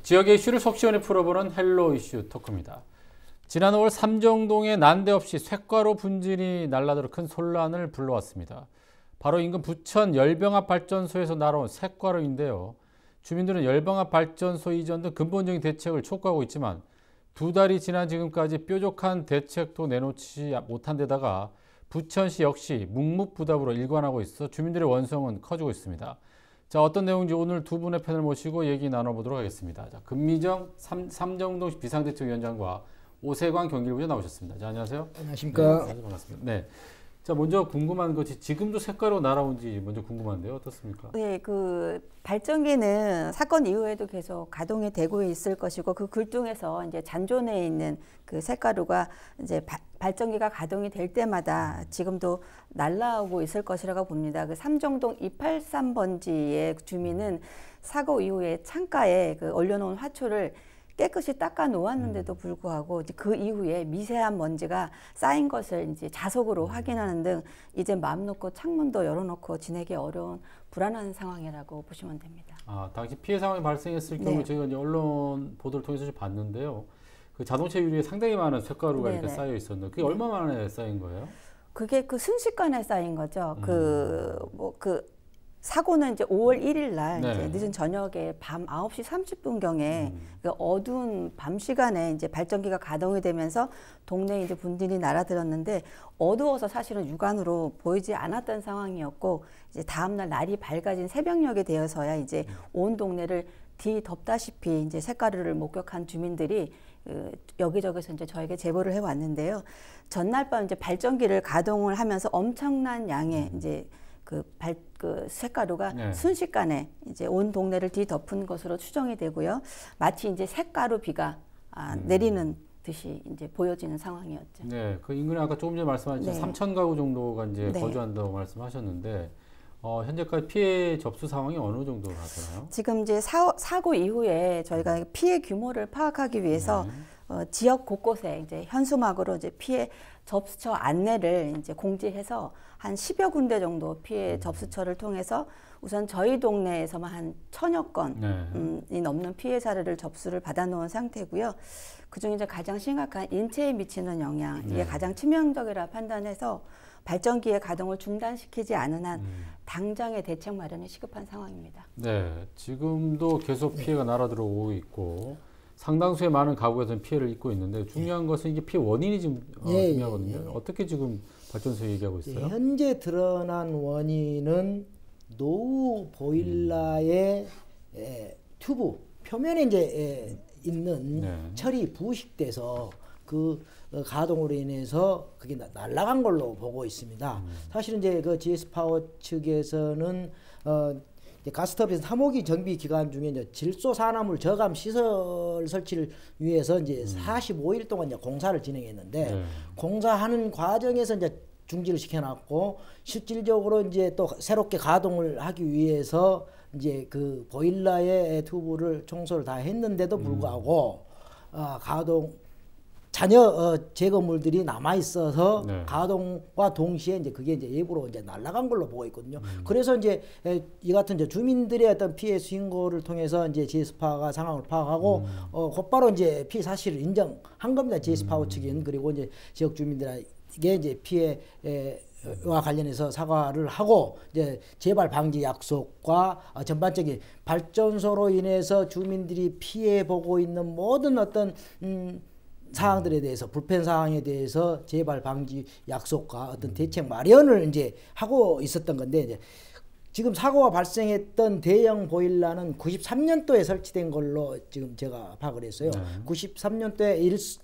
지역의 이슈를 속 시원히 풀어보는 헬로 이슈 토크입니다. 지난 5월 삼정동에 난데없이 쇳가루 분진이 날라들어 큰 혼란을 불러왔습니다. 바로 인근 부천 열병합 발전소에서 날아온 쇳가루인데요. 주민들은 열병합 발전소 이전 등 근본적인 대책을 촉구하고 있지만 두 달이 지난 지금까지 뾰족한 대책도 내놓지 못한 데다가 부천시 역시 묵묵부답으로 일관하고 있어 주민들의 원성은 커지고 있습니다. 자, 어떤 내용인지 오늘 두 분의 팬을 모시고 얘기 나눠보도록 하겠습니다. 자, 금미정 삼정동 비상대책위원장과 오세광 경기부장 나오셨습니다. 자, 안녕하세요. 안녕하십니까. 네, 반갑습니다. 네. 자, 먼저 궁금한 것이 지금도 쇳가루 날아온지 먼저 궁금한데요. 어떻습니까? 네, 그 발전기는 사건 이후에도 계속 가동이 되고 있을 것이고 그 굴뚝에서 이제 잔존해 있는 그 쇳가루가 이제 발전기가 가동이 될 때마다 지금도 날라오고 있을 것이라고 봅니다. 그 삼정동 283번지의 주민은 사고 이후에 창가에 그 얼려놓은 화초를 깨끗이 닦아 놓았는데도 불구하고 이제 그 이후에 미세한 먼지가 쌓인 것을 이제 자석으로 확인하는 등 이제 마음 놓고 창문도 열어놓고 지내기 어려운 불안한 상황이라고 보시면 됩니다. 아, 당시 피해 상황이 발생했을 경우 네. 저희가 이제 언론 보도를 통해서 좀 봤는데요. 그 자동차 유리에 상당히 많은 쇳가루가 이렇게 쌓여 있었는데 그게 얼마 만에 쌓인 거예요? 그게 그 순식간에 쌓인 거죠. 그 사고는 이제 5월 1일 날 네. 이제 늦은 저녁에 밤 9시 30분경에 그 어두운 밤 시간에 이제 발전기가 가동이 되면서 동네에 이제 분진이 날아들었는데 어두워서 사실은 육안으로 보이지 않았던 상황이었고 이제 다음 날 날이 밝아진 새벽녘에 되어서야 이제 온 동네를 뒤덮다시피 이제 쇳가루를 목격한 주민들이 여기저기서 이제 저에게 제보를 해왔는데요. 전날 밤 이제 발전기를 가동을 하면서 엄청난 양의 이제 그 쇳가루가 네. 순식간에 이제 온 동네를 뒤덮은 것으로 추정이 되고요. 마치 이제 쇳가루 비가 내리는 듯이 이제 보여지는 상황이었죠. 네, 그 인근에 아까 조금 전에 말씀하신 네. 3천 가구 정도가 이제 네. 거주한다고 말씀하셨는데 현재까지 피해 접수 상황이 어느 정도나 되나요? 지금 이제 사고 이후에 저희가 피해 규모를 파악하기 위해서 지역 곳곳에 이제 현수막으로 이제 피해 접수처 안내를 이제 공지해서 한 10여 군데 정도 피해 접수처를 통해서 우선 저희 동네에서만 한 1000여 건이 넘는 피해 사례를 접수를 받아놓은 상태고요. 그중에 이제 가장 심각한 인체에 미치는 영향, 이게 가장 치명적이라 판단해서 발전기의 가동을 중단시키지 않은 한 당장의 대책 마련이 시급한 상황입니다. 네, 지금도 계속 피해가 날아들어오고 있고 상당수의 많은 가구에서는 피해를 입고 있는데 중요한 것은 이게 피해 원인이 지금 중요하거든요. 어떻게 지금 발전소 얘기하고 있어요? 현재 드러난 원인은 노후 보일러의 튜브 표면에 이제 있는 철이 부식돼서 그 가동으로 인해서 그게 날아간 걸로 보고 있습니다. 사실은 이제 그 GS 파워 측에서는 가스터빈 3호기 정비 기간 중에 이제 질소 산화물 저감 시설 설치를 위해서 이제 45일 동안 이제 공사를 진행했는데 공사하는 과정에서 이제 중지를 시켜놨고 실질적으로 이제 또 새롭게 가동을 하기 위해서 이제 그 보일러의 튜브를 청소를 다 했는데도 불구하고 가동 잔여 제거물들이 남아 있어서 가동과 동시에 이제 그게 이제 외부로 이제 날아간 걸로 보고 있거든요. 그래서 이제 이 같은 이제 주민들의 어떤 피해 신고를 통해서 이제 GS파가 상황을 파악하고 곧바로 이제 피해 사실을 인정한 겁니다. GS파워 측은. 그리고 이제 지역 주민들에게 이제 피해와 관련해서 사과를 하고 이제 재발 방지 약속과 전반적인 발전소로 인해서 주민들이 피해 보고 있는 모든 어떤 사항들에 대해서 불편 사항에 대해서 재발 방지 약속과 어떤 대책 마련을 이제 하고 있었던 건데 이제 지금 사고가 발생했던 대형 보일러는 93년도에 설치된 걸로 지금 제가 파악을 했어요. 93년도에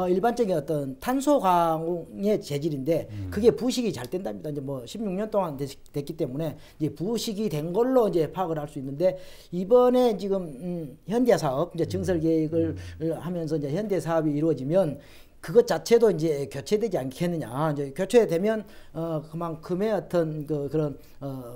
일반적인 어떤 탄소 가공의 재질인데 그게 부식이 잘 된답니다. 이제 뭐 16년 동안 됐기 때문에 이제 부식이 된 걸로 이제 파악을 할 수 있는데 이번에 지금 현대 사업 이제 증설 계획을 하면서 이제 현대 사업이 이루어지면 그것 자체도 이제 교체되지 않겠느냐. 이제 교체되면 그만큼의 어떤 그런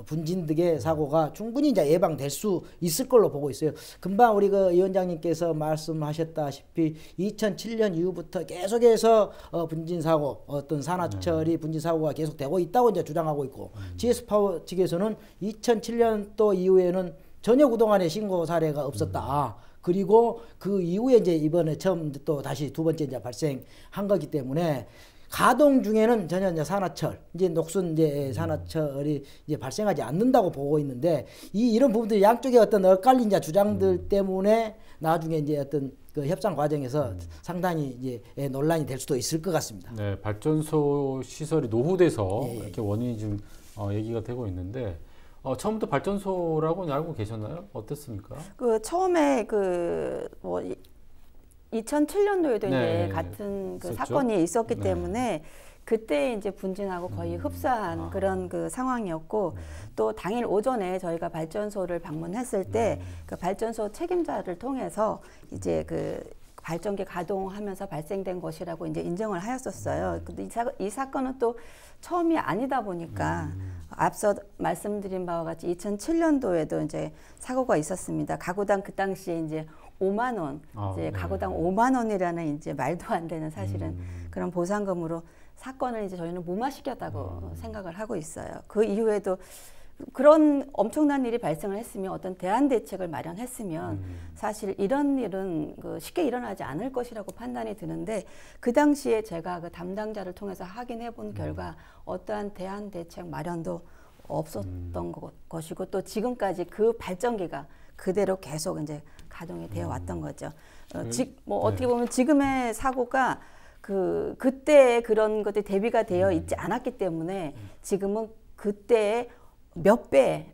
분진 등의 사고가 충분히 이제 예방될 수 있을 걸로 보고 있어요. 금방 우리 그 위원장님께서 말씀하셨다시피 2007년 이후부터 계속해서 분진 사고, 어떤 산화철이 분진 사고가 계속되고 있다고 이제 주장하고 있고 GS 파워 측에서는 2007년도 이후에는 전혀 그동안에 신고 사례가 없었다. 그리고 그 이후에 이제 이번에 처음 또 다시 두 번째 이제 발생한 거기 때문에 가동 중에는 전혀 이제 산화철, 이제 녹슨 이제 산화철이 이제 발생하지 않는다고 보고 있는데 이런 부분들이 양쪽에 어떤 엇갈린 이제 주장들 때문에 나중에 이제 어떤 그 협상 과정에서 상당히 이제 논란이 될 수도 있을 것 같습니다. 네, 발전소 시설이 노후돼서 예. 이렇게 원인이 좀 얘기가 되고 있는데 처음부터 발전소라고 알고 계셨나요? 어땠습니까? 그 처음에 그 뭐 2007년도에도 네, 이제 같은 그 있었죠? 사건이 있었기 네. 때문에 그때 이제 분진하고 거의 흡사한 그런 그 상황이었고 또 당일 오전에 저희가 발전소를 방문했을 때 그 발전소 책임자를 통해서 이제 그 발전기 가동하면서 발생된 것이라고 이제 인정을 하였었어요. 근데 이 사건은 또 처음이 아니다 보니까 앞서 말씀드린 바와 같이 2007년도에도 이제 사고가 있었습니다. 가구당 그 당시에 이제 5만 원, 이제 네. 가구당 5만 원이라는 이제 말도 안 되는 사실은 그런 보상금으로 사건을 이제 저희는 무마시켰다고 생각을 하고 있어요. 그 이후에도 그런 엄청난 일이 발생을 했으면 어떤 대안 대책을 마련했으면 사실 이런 일은 그 쉽게 일어나지 않을 것이라고 판단이 드는데 그 당시에 제가 그 담당자를 통해서 확인해 본 결과 어떠한 대안 대책 마련도 없었던 것이고 또 지금까지 그 발전기가 그대로 계속 이제 가동이 되어 왔던 거죠. 어떻게 보면 지금의 사고가 그때 그런 것들이 대비가 되어 있지 않았기 때문에 지금은 그때의 몇 배에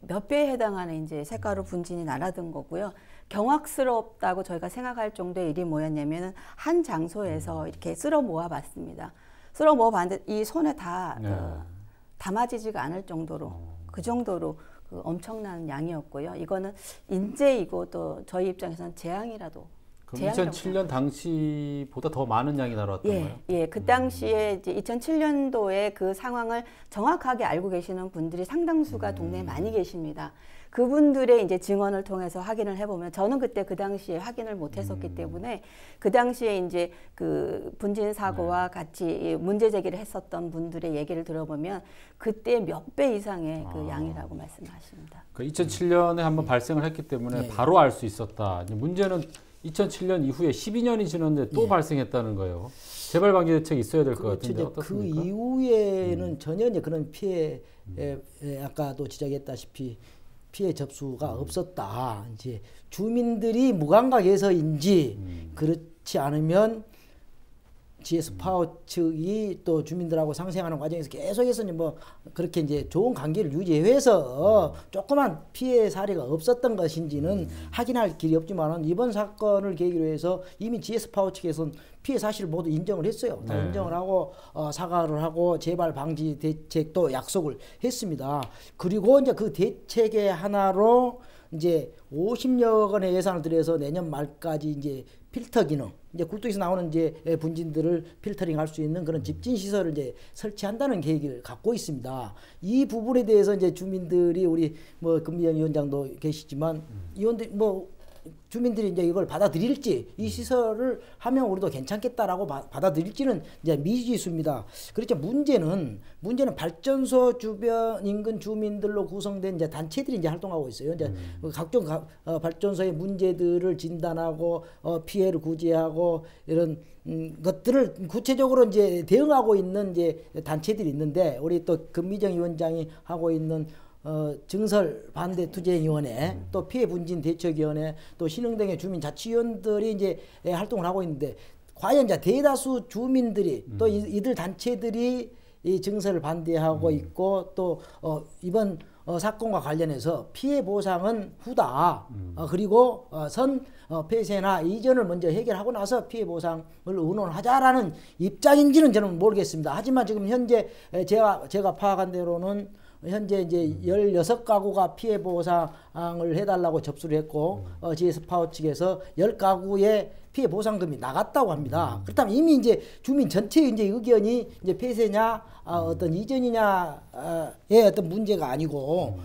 해당하는 이제 색가루 분진이 날아든 거고요. 경악스럽다고 저희가 생각할 정도의 일이 뭐였냐면은 한 장소에서 이렇게 쓸어 모아봤습니다. 쓸어 모아봤는데 이 손에 다 담아지지가 않을 정도로 그 정도로 그 엄청난 양이었고요. 이거는 인재이고 또 저희 입장에서는 재앙이라도. 그럼 2007년 당시보다 더 많은 양이 날아왔던 거예요? 예, 그 당시에 이제 2007년도에 그 상황을 정확하게 알고 계시는 분들이 상당수가 동네에 많이 계십니다. 그분들의 이제 증언을 통해서 확인을 해보면 저는 그때 그 당시에 확인을 못했었기 때문에 그 당시에 이제 그 분진 사고와 같이 문제 제기를 했었던 분들의 얘기를 들어보면 그때 몇 배 이상의 그 양이라고 말씀하십니다. 그 2007년에 한번 발생을 했기 때문에 바로 알 수 있었다. 이제 문제는 2007년 이후에 12년이 지났는데 또 발생했다는 거예요. 재발 방지 대책이 있어야 될 것 같은데 어떻습니까? 그 이후에는 전혀 이제 그런 피해, 아까도 지적했다시피 피해 접수가 없었다. 이제 주민들이 무감각해서인지 그렇지 않으면 GS 파워 측이 또 주민들하고 상생하는 과정에서 계속해서 뭐 그렇게 이제 좋은 관계를 유지해서 조그만 피해 사례가 없었던 것인지는 확인할 길이 없지만은 이번 사건을 계기로 해서 이미 GS 파워 측에서는 피해 사실을 모두 인정을 했어요. 다 인정을 하고 사과를 하고 재발 방지 대책도 약속을 했습니다. 그리고 이제 그 대책의 하나로 이제 50여 건의 예산을 들여서 내년 말까지 이제 필터 기능, 이제 굴뚝에서 나오는 이제 분진들을 필터링 할 수 있는 그런 집진 시설을 이제 설치한다는 계획을 갖고 있습니다. 이 부분에 대해서 이제 주민들이 우리 뭐 금미영 위원장도 계시지만 위원들 뭐 주민들이 이제 이걸 받아들일지 이 시설을 하면 우리도 괜찮겠다라고 받아들일지는 이제 미지수입니다. 그렇죠. 문제는 발전소 주변 인근 주민들로 구성된 이제 단체들이 이제 활동하고 있어요. 이제 각종 발전소의 문제들을 진단하고 피해를 구제하고 이런 것들을 구체적으로 이제 대응하고 있는 이제 단체들이 있는데 우리 또 금미정 위원장이 하고 있는 증설 반대 투쟁위원회 또 피해 분진 대책위원회 또 신흥동의 주민자치위원들이 이제 활동을 하고 있는데 과연 이제 대다수 주민들이 또 이들 단체들이 이 증설을 반대하고 있고 또 이번 사건과 관련해서 피해 보상은 후다. 그리고 폐쇄나 이전을 먼저 해결하고 나서 피해 보상을 의논하자라는 입장인지는 저는 모르겠습니다. 하지만 지금 현재 제가 파악한 대로는 현재 이제 16가구가 피해 보상을 해달라고 접수를 했고 GS 파워 측에서 10가구의 피해 보상금이 나갔다고 합니다. 그렇다면 이미 이제 주민 전체의 이제 의견이 이제 폐쇄냐 어떤 이전이냐의 어떤 문제가 아니고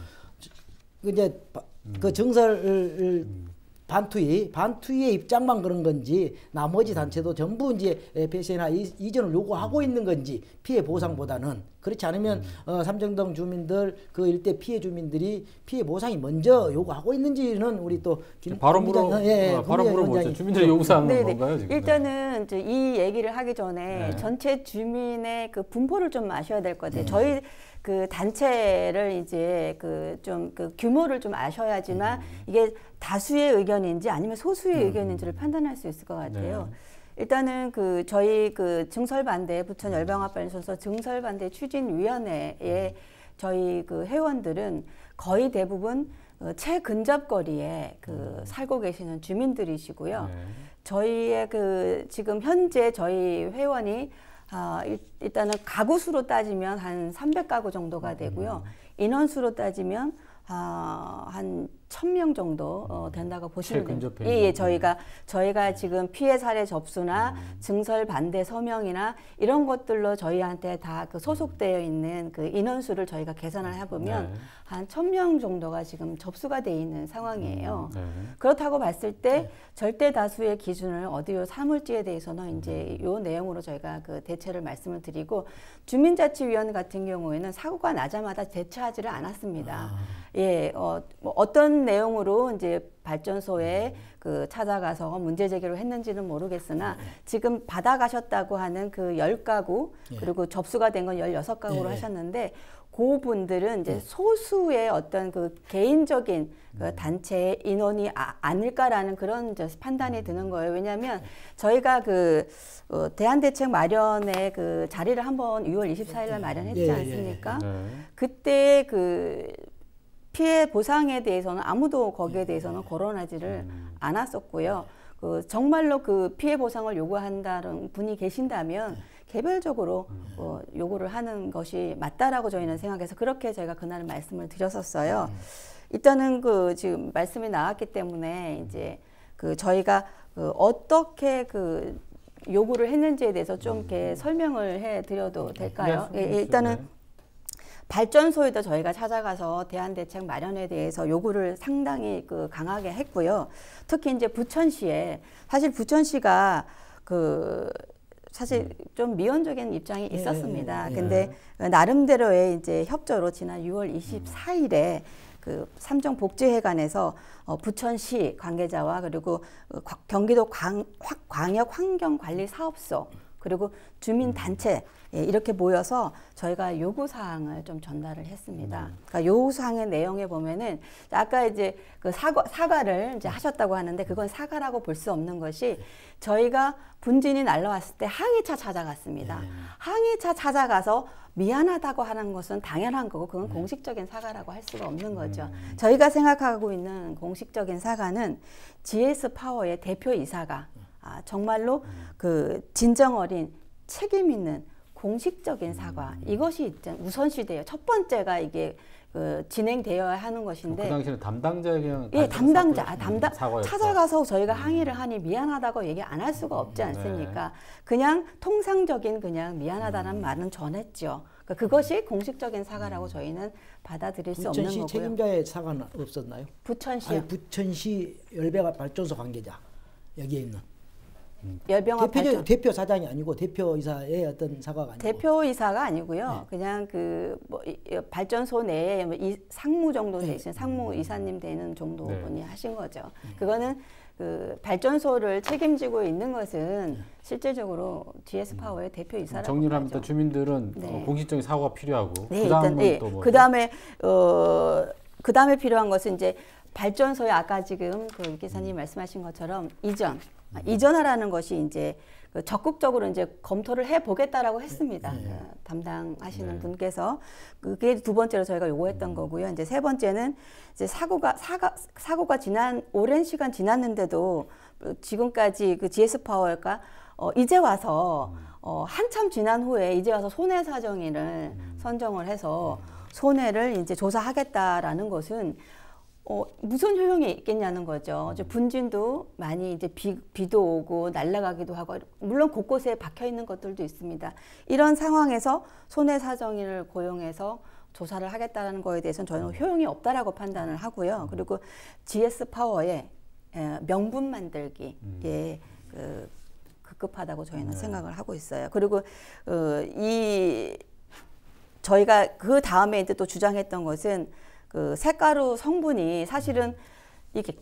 이제 그 증설을 반투의 입장만 그런 건지 나머지 단체도 전부 이제 폐쇄나 이전을 요구하고 있는 건지 피해 보상보다는 그렇지 않으면 삼청동 주민들 그 일대 피해 주민들이 피해 보상이 먼저 요구하고 있는지는 우리 또 바로 물어보죠. 주민들 요구사항은 뭔가요? 지금? 일단은 이제 이 얘기를 하기 전에 전체 주민의 그 분포를 좀 아셔야 될 것 같아요. 저희 그 단체를 이제 그 좀 그 규모를 좀 아셔야지만 이게 다수의 의견인지 아니면 소수의 의견인지를 판단할 수 있을 것 같아요. 일단은 그 저희 그 증설반대 부천 열병합발전소 증설반대 추진위원회에 저희 그 회원들은 거의 대부분 최근접거리에 그 살고 계시는 주민들이시고요. 저희의 그 지금 현재 저희 회원이 일단은 가구 수로 따지면 한 300가구 정도가 되고요. 인원수로 따지면 한 1000명 정도 된다고 보시면 됩니다. 예, 저희가 지금 피해 사례 접수나 증설 반대 서명이나 이런 것들로 저희한테 다 그 소속되어 있는 그 인원수를 저희가 계산을 해보면 한 1000명 정도가 지금 접수가 돼 있는 상황이에요. 그렇다고 봤을 때 절대 다수의 기준을 어디로 삼을지에 대해서는 이제 요 내용으로 저희가 그 대체를 말씀을 드리고 주민자치위원 같은 경우에는 사고가 나자마자 대처하지를 않았습니다. 예, 뭐 어떤 내용으로 이제 발전소에 그 찾아가서 문제 제기를 했는지는 모르겠으나 지금 받아가셨다고 하는 그 10가구 그리고 접수가 된 건 16가구로 하셨는데 그분들은 이제 소수의 어떤 그 개인적인 그 단체의 인원이 아닐까라는 그런 이제 판단이 드는 거예요. 왜냐하면 저희가 그 대안대책 마련의 그 자리를 한번 6월 24일 날 마련했지 않습니까? 그때 그 피해 보상에 대해서는 아무도 거기에 대해서는 거론하지를 않았었고요. 그 정말로 그 피해 보상을 요구한다는 분이 계신다면 개별적으로 요구를 하는 것이 맞다라고 저희는 생각해서 그렇게 저희가 그날 말씀을 드렸었어요. 일단은 그 지금 말씀이 나왔기 때문에 이제 그 저희가 그 어떻게 그 요구를 했는지에 대해서 좀 이렇게 설명을 해드려도 될까요? 일단은 발전소에도 저희가 찾아가서 대안대책 마련에 대해서 요구를 상당히 그 강하게 했고요. 특히 이제 부천시에 사실 부천시가 그 사실 좀 미온적인 입장이 있었습니다. 근데 나름대로의 이제 협조로 지난 6월 24일에 그 삼정복지회관에서 부천시 관계자와 그리고 경기도 광역 환경관리사업소 그리고 주민단체 이렇게 모여서 저희가 요구사항을 좀 전달을 했습니다. 그러니까 요구사항의 내용에 보면은 아까 이제 그 사과를 이제 하셨다고 하는데 그건 사과라고 볼 수 없는 것이 저희가 분진이 날라왔을 때 항의차 찾아갔습니다. 항의차 찾아가서 미안하다고 하는 것은 당연한 거고 그건 공식적인 사과라고 할 수가 없는 거죠. 저희가 생각하고 있는 공식적인 사과는 GS파워의 대표이사가 정말로 그 진정 어린 책임 있는 공식적인 사과 이것이 우선시돼요. 첫 번째가 이게 그 진행되어야 하는 것인데 그 당시에는 담당자에게 찾아가서 저희가 항의를 하니 미안하다고 얘기 안 할 수가 없지 않습니까? 그냥 통상적인 그냥 미안하다는 말은 전했죠. 그러니까 그것이 공식적인 사과라고 저희는 받아들일 수 없는 거고요. 부천시 책임자의 사과는 없었나요? 부천시요? 부천시 열병합발전소 관계자 여기에 있는 대표 사장이 아니고 대표이사의 어떤 사과가 아니고 대표이사가 아니고요. 그냥 그 뭐 발전소 내에 이 상무 정도 되신 상무 이사님 되는 정도 분이 하신 거죠. 그거는 그 발전소를 책임지고 있는 것은 실질적으로 GS파워의 대표이사라고 정리를 하면 주민들은 공식적인 사과가 필요하고 그다음에 필요한 것은 이제 발전소에 아까 지금 그 기사님 말씀하신 것처럼 이전하라는 것이 이제 적극적으로 이제 검토를 해보겠다라고 했습니다. 담당하시는 분께서 그게 두 번째로 저희가 요구했던 거고요. 이제 세 번째는 이제 사고가 오랜 시간 지났는데도 지금까지 그 GS파워가 이제 와서 한참 지난 후에 이제 와서 손해사정인을 선정을 해서 손해를 이제 조사하겠다라는 것은 무슨 효용이 있겠냐는 거죠. 분진도 많이 이제 비도 오고 날아가기도 하고 물론 곳곳에 박혀 있는 것들도 있습니다. 이런 상황에서 손해사정인을 고용해서 조사를 하겠다는 거에 대해서는 저는 효용이 없다라고 판단을 하고요. 그리고 GS파워의 명분 만들기에 급급하다고 저희는 생각을 하고 있어요. 그리고 저희가 그 다음에 이제 또 주장했던 것은 그 쇳가루 성분이 사실은 이게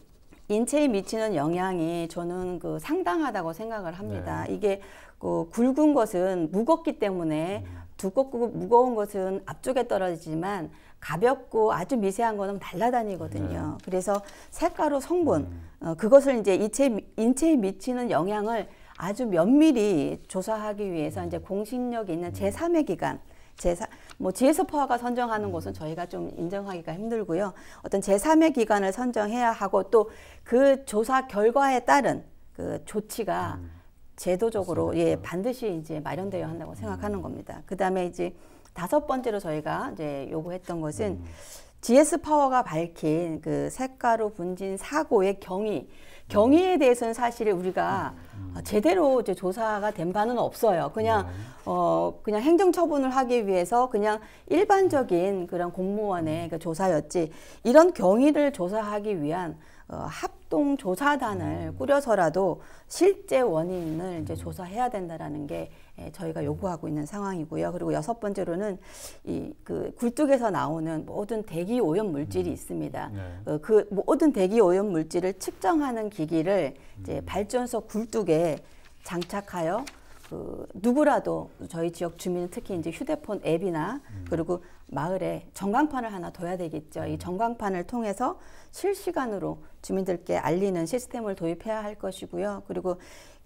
인체에 미치는 영향이 저는 그 상당하다고 생각을 합니다. 네. 이게 그 굵은 것은 무겁기 때문에 두껍고 무거운 것은 앞쪽에 떨어지지만 가볍고 아주 미세한 거는 날아다니거든요. 네. 그래서 쇳가루 성분 그것을 이제 인체에 미치는 영향을 아주 면밀히 조사하기 위해서 이제 공신력 있는 제3의 기관, 뭐 GS 파워가 선정하는 곳은 저희가 좀 인정하기가 힘들고요. 어떤 제3의 기관을 선정해야 하고 또 그 조사 결과에 따른 그 조치가 제도적으로 반드시 이제 마련되어야 한다고 생각하는 겁니다. 그 다음에 이제 5번째로 저희가 이제 요구했던 것은 GS 파워가 밝힌 그 쇳가루 분진 사고의 경위에 대해서는 사실 우리가 제대로 이제 조사가 된 바는 없어요. 그냥 그냥 행정처분을 하기 위해서 그냥 일반적인 그런 공무원의 그 조사였지 이런 경위를 조사하기 위한 합동 조사단을 꾸려서라도 실제 원인을 이제 조사해야 된다라는 게 저희가 요구하고 있는 상황이고요. 그리고 6번째로는 이 그 굴뚝에서 나오는 모든 대기 오염 물질이 있습니다. 그 모든 대기 오염 물질을 측정하는 기기를 이제 발전소 굴뚝에 장착하여 그 누구라도 저희 지역 주민은 특히 이제 휴대폰 앱이나 그리고 마을에 전광판을 하나 둬야 되겠죠. 이 전광판을 통해서 실시간으로 주민들께 알리는 시스템을 도입해야 할 것이고요. 그리고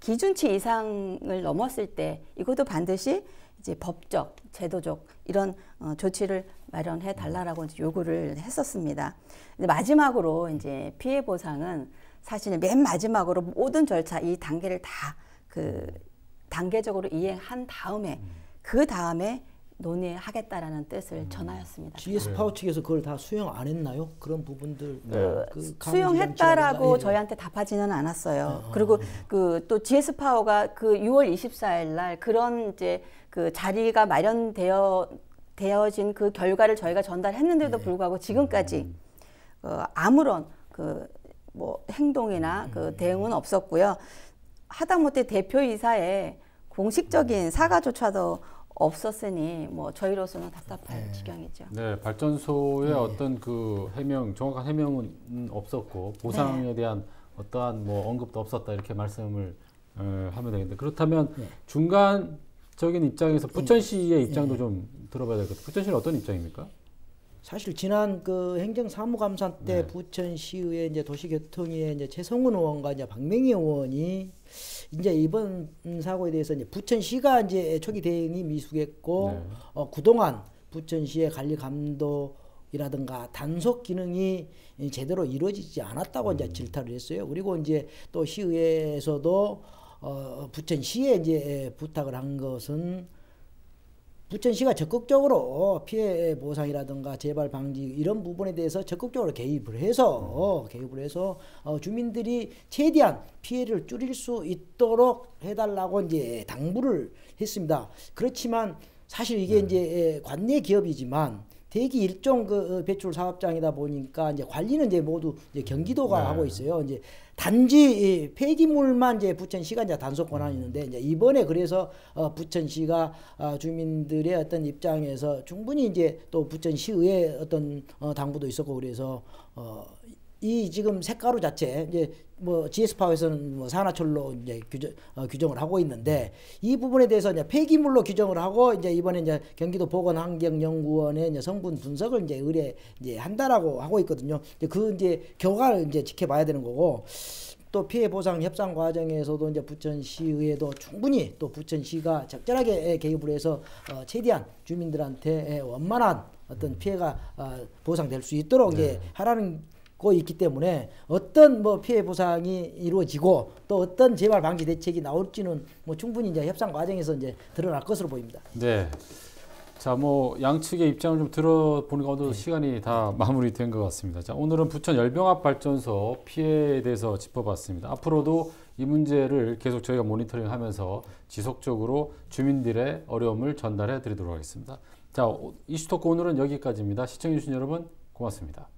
기준치 이상을 넘었을 때 이것도 반드시 이제 법적, 제도적 이런 조치를 마련해 달라라고 이제 요구를 했었습니다. 마지막으로 이제 피해 보상은 사실은 맨 마지막으로 모든 절차 이 단계를 다 그 단계적으로 이행한 다음에 그 다음에 논의하겠다라는 뜻을 전하였습니다. GS 파워 측에서 그걸 다 수용 안 했나요? 그런 부분들 수용했다라고 저희한테 답하지는 않았어요. 그리고 그 또 GS 파워가 그 6월 24일 날 그런 이제 그 자리가 마련되어진 그 결과를 저희가 전달했는데도 불구하고 지금까지 아무런 그 뭐 행동이나 그 대응은 없었고요. 하다못해 대표이사의 공식적인 사과조차도 없었으니 뭐 저희로서는 답답할 지경이죠. 네, 발전소의 어떤 그 해명, 정확한 해명은 없었고 보상에 대한 어떠한 뭐 언급도 없었다 이렇게 말씀을 하면 되겠는데 그렇다면 중간적인 입장에서 부천시의 입장도 좀 들어봐야 될 것 같아요. 부천시는 어떤 입장입니까? 사실 지난 그 행정사무감사 때 부천시의회 이제 도시교통위에 이제 최성훈 의원과 이제 박명희 의원이 이제 이번 사고에 대해서 이제 부천시가 이제 초기 대응이 미숙했고 그동안 부천시의 관리 감독이라든가 단속 기능이 제대로 이루어지지 않았다고 이제 질타를 했어요. 그리고 이제 또 시의회에서도 부천시에 이제 부탁을 한 것은 부천시가 적극적으로 피해 보상이라든가 재발 방지 이런 부분에 대해서 적극적으로 개입을 해서 주민들이 최대한 피해를 줄일 수 있도록 해달라고 이제 당부를 했습니다. 그렇지만 사실 이게 이제 관내 기업이지만 대기 일종 그 배출 사업장이다 보니까 이제 관리는 이제 모두 이제 경기도가 하고 있어요. 이제 단지 폐기물만 이제 부천시가 이제 단속 권한이 있는데 이제 이번에 그래서 부천시가 주민들의 어떤 입장에서 충분히 이제 또 부천시의회 어떤 당부도 있었고 그래서 이 지금 쇳가루 자체 이제 뭐 GS 파워에서는 뭐 산화철로 이제 규정을 하고 있는데 이 부분에 대해서 이제 폐기물로 규정을 하고 이제 이번에 이제 경기도 보건환경연구원의 이제 성분 분석을 이제 의뢰 이제 한다라고 하고 있거든요. 그 이제 결과를 이제 지켜봐야 되는 거고 또 피해 보상 협상 과정에서도 이제 부천시의회도 충분히 또 부천시가 적절하게 개입을 해서 최대한 주민들한테 원만한 어떤 피해가 보상될 수 있도록 이제 하라는 거 있기 때문에 어떤 뭐 피해 보상이 이루어지고 또 어떤 재발 방지 대책이 나올지는 뭐 충분히 이제 협상 과정에서 이제 드러날 것으로 보입니다. 네. 자, 뭐 양측의 입장을 좀 들어보니까 어느 시간이 다 마무리된 것 같습니다. 자, 오늘은 부천 열병합 발전소 피해에 대해서 짚어봤습니다. 앞으로도 이 문제를 계속 저희가 모니터링하면서 지속적으로 주민들의 어려움을 전달해 드리도록 하겠습니다. 자, 이슈토크 오늘은 여기까지입니다. 시청해 주신 여러분 고맙습니다.